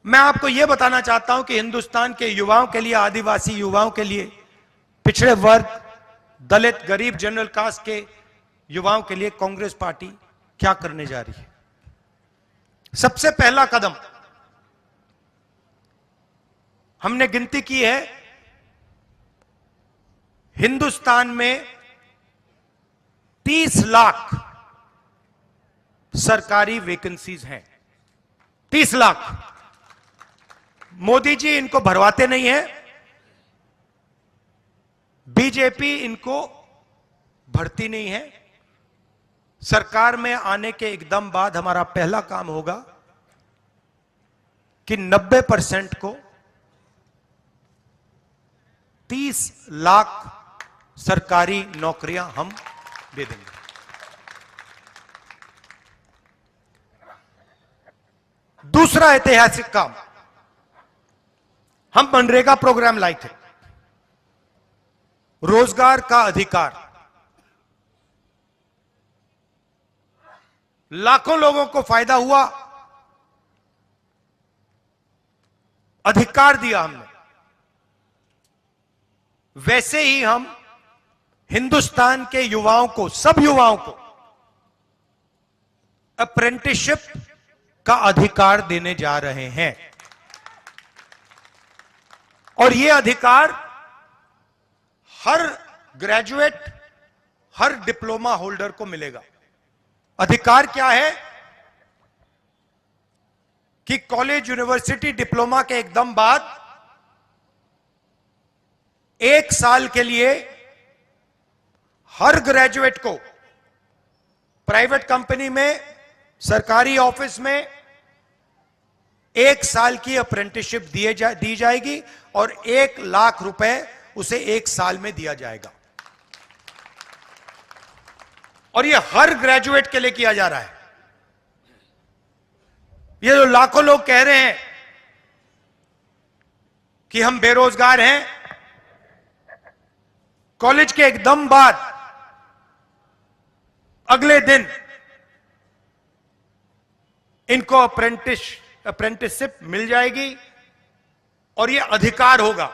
मैं आपको यह बताना चाहता हूं कि हिंदुस्तान के युवाओं के लिए, आदिवासी युवाओं के लिए, पिछड़े वर्ग, दलित, गरीब, जनरल कास्ट के युवाओं के लिए कांग्रेस पार्टी क्या करने जा रही है। सबसे पहला कदम हमने गिनती की है, हिंदुस्तान में 30 लाख सरकारी वैकेंसीज हैं। 30 लाख। मोदी जी इनको भरवाते नहीं है, बीजेपी इनको भरती नहीं है। सरकार में आने के एकदम बाद हमारा पहला काम होगा कि 90% को 30 लाख सरकारी नौकरियां हम दे देंगे। दूसरा ऐतिहासिक काम, हम मनरेगा प्रोग्राम लाए थे, रोजगार का अधिकार। लाखों लोगों को फायदा हुआ, अधिकार दिया हमने। वैसे ही हम हिंदुस्तान के युवाओं को, सब युवाओं को अप्रेंटिसशिप का अधिकार देने जा रहे हैं। और यह अधिकार हर ग्रेजुएट, हर डिप्लोमा होल्डर को मिलेगा। अधिकार क्या है कि कॉलेज, यूनिवर्सिटी, डिप्लोमा के एकदम बाद 1 साल के लिए हर ग्रेजुएट को प्राइवेट कंपनी में, सरकारी ऑफिस में 1 साल की अप्रेंटिसशिप दी जाएगी और 1 लाख रुपए उसे 1 साल में दिया जाएगा। और यह हर ग्रेजुएट के लिए किया जा रहा है। ये जो लाखों लोग कह रहे हैं कि हम बेरोजगार हैं, कॉलेज के एकदम बाद अगले दिन इनको अप्रेंटिसशिप मिल जाएगी और यह अधिकार होगा।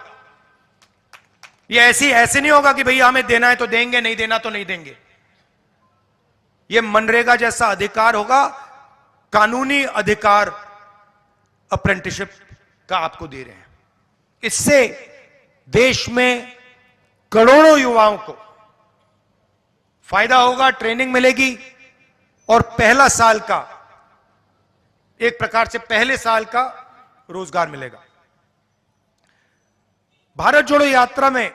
यह ऐसे नहीं होगा कि भैया हमें देना है तो देंगे, नहीं देना तो नहीं देंगे। यह मनरेगा जैसा अधिकार होगा, कानूनी अधिकार अप्रेंटिसशिप का आपको दे रहे हैं। इससे देश में करोड़ों युवाओं को फायदा होगा, ट्रेनिंग मिलेगी और पहला साल का, एक प्रकार से पहले साल का रोजगार मिलेगा। भारत जोड़ो यात्रा में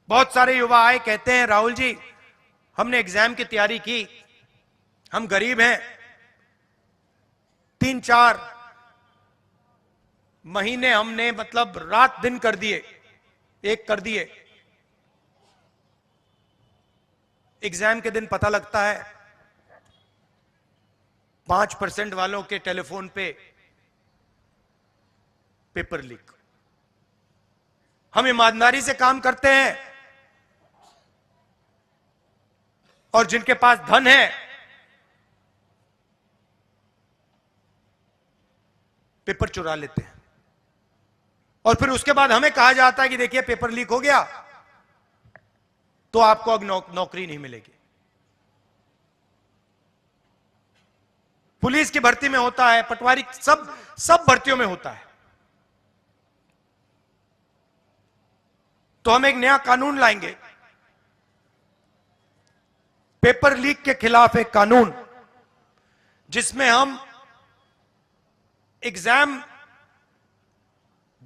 बहुत सारे युवा आए, कहते हैं राहुल जी हमने एग्जाम की तैयारी की, हम गरीब हैं, 3-4 महीने हमने मतलब रात दिन कर दिए, एक कर दिए। एग्जाम के दिन पता लगता है 5% वालों के टेलीफोन पे पेपर लीक। हम ईमानदारी से काम करते हैं और जिनके पास धन है पेपर चुरा लेते हैं और फिर उसके बाद हमें कहा जाता है कि देखिए पेपर लीक हो गया तो आपको अब नौकरी नहीं मिलेगी। पुलिस की भर्ती में होता है, पटवारी, सब भर्तियों में होता है। तो हम एक नया कानून लाएंगे, पेपर लीक के खिलाफ एक कानून, जिसमें हम एग्जाम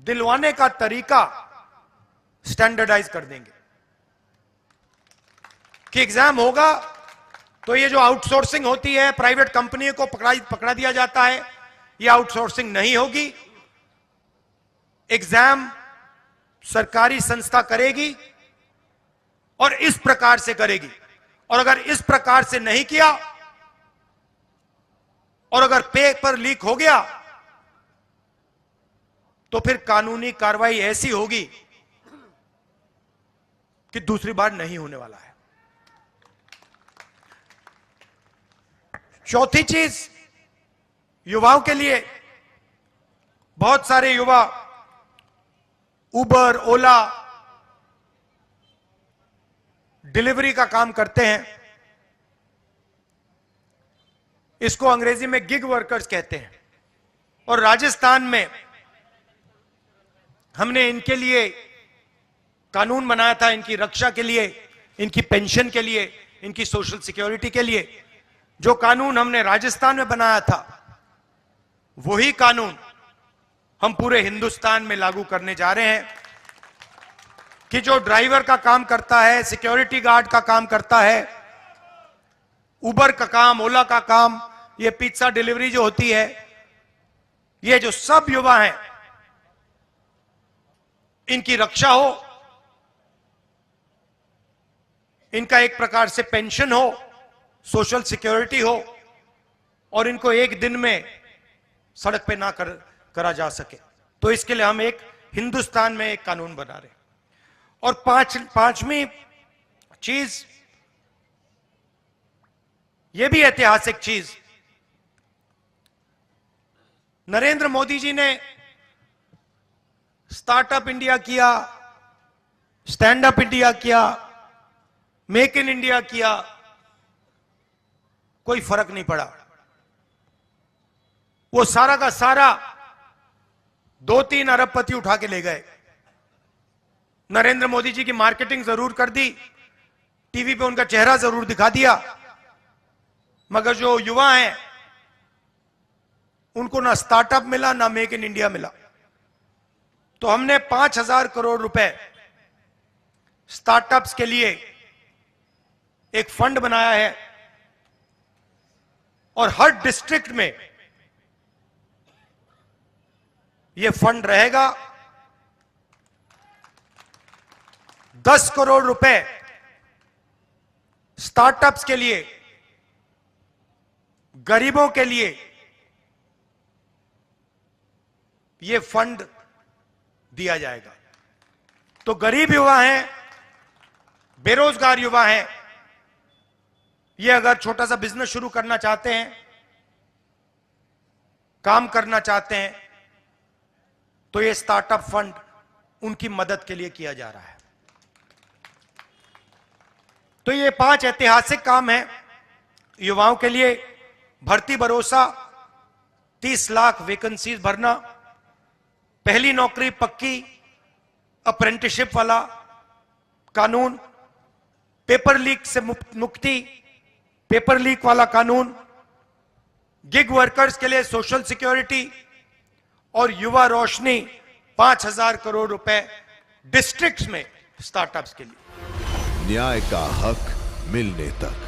दिलवाने का तरीका स्टैंडर्डाइज कर देंगे कि एग्जाम होगा तो ये जो आउटसोर्सिंग होती है, प्राइवेट कंपनी को पकड़ा दिया जाता है, ये आउटसोर्सिंग नहीं होगी। एग्जाम सरकारी संस्था करेगी और इस प्रकार से करेगी। और अगर इस प्रकार से नहीं किया और अगर पेपर लीक हो गया तो फिर कानूनी कार्रवाई ऐसी होगी कि दूसरी बार नहीं होने वाला है। चौथी चीज, युवाओं के लिए बहुत सारे युवा उबर, ओला, डिलीवरी का काम करते हैं। इसको अंग्रेजी में गिग वर्कर्स कहते हैं। और राजस्थान में हमने इनके लिए कानून बनाया था, इनकी रक्षा के लिए, इनकी पेंशन के लिए, इनकी सोशल सिक्योरिटी के लिए। जो कानून हमने राजस्थान में बनाया था, वही कानून हम पूरे हिंदुस्तान में लागू करने जा रहे हैं कि जो ड्राइवर का काम करता है, सिक्योरिटी गार्ड का काम करता है, उबर का काम, ओला का काम, ये पिज्जा डिलीवरी जो होती है, ये जो सब युवा हैं, इनकी रक्षा हो, इनका एक प्रकार से पेंशन हो, सोशल सिक्योरिटी हो, और इनको एक दिन में सड़क पे ना करा जा सके। तो इसके लिए हम एक हिंदुस्तान में एक कानून बना रहे हैं। और पांचवी चीज, यह भी ऐतिहासिक चीज, नरेंद्र मोदी जी ने स्टार्टअप इंडिया किया, स्टैंड अप इंडिया किया, मेक इन इंडिया किया, कोई फर्क नहीं पड़ा। वो सारा का सारा 2-3 अरबपति उठा के ले गए। नरेंद्र मोदी जी की मार्केटिंग जरूर कर दी, टीवी पे उनका चेहरा जरूर दिखा दिया, मगर जो युवा हैं उनको ना स्टार्टअप मिला, ना मेक इन इंडिया मिला। तो हमने 5,000 करोड़ रुपए स्टार्टअप्स के लिए एक फंड बनाया है, और हर डिस्ट्रिक्ट में यह फंड रहेगा। 10 करोड़ रुपए स्टार्टअप्स के लिए, गरीबों के लिए यह फंड दिया जाएगा। तो गरीब युवा हैं, बेरोजगार युवा हैं, ये अगर छोटा सा बिजनेस शुरू करना चाहते हैं, काम करना चाहते हैं, तो ये स्टार्टअप फंड उनकी मदद के लिए किया जा रहा है। तो ये 5 ऐतिहासिक काम हैं युवाओं के लिए। भर्ती भरोसा, 30 लाख वैकेंसीज भरना, पहली नौकरी पक्की, अप्रेंटिसशिप वाला कानून, पेपर लीक से मुक्ति, पेपर लीक वाला कानून, गिग वर्कर्स के लिए सोशल सिक्योरिटी, और युवा रोशनी 5,000 करोड़ रुपए डिस्ट्रिक्ट्स में स्टार्टअप्स के लिए। न्याय का हक मिलने तक।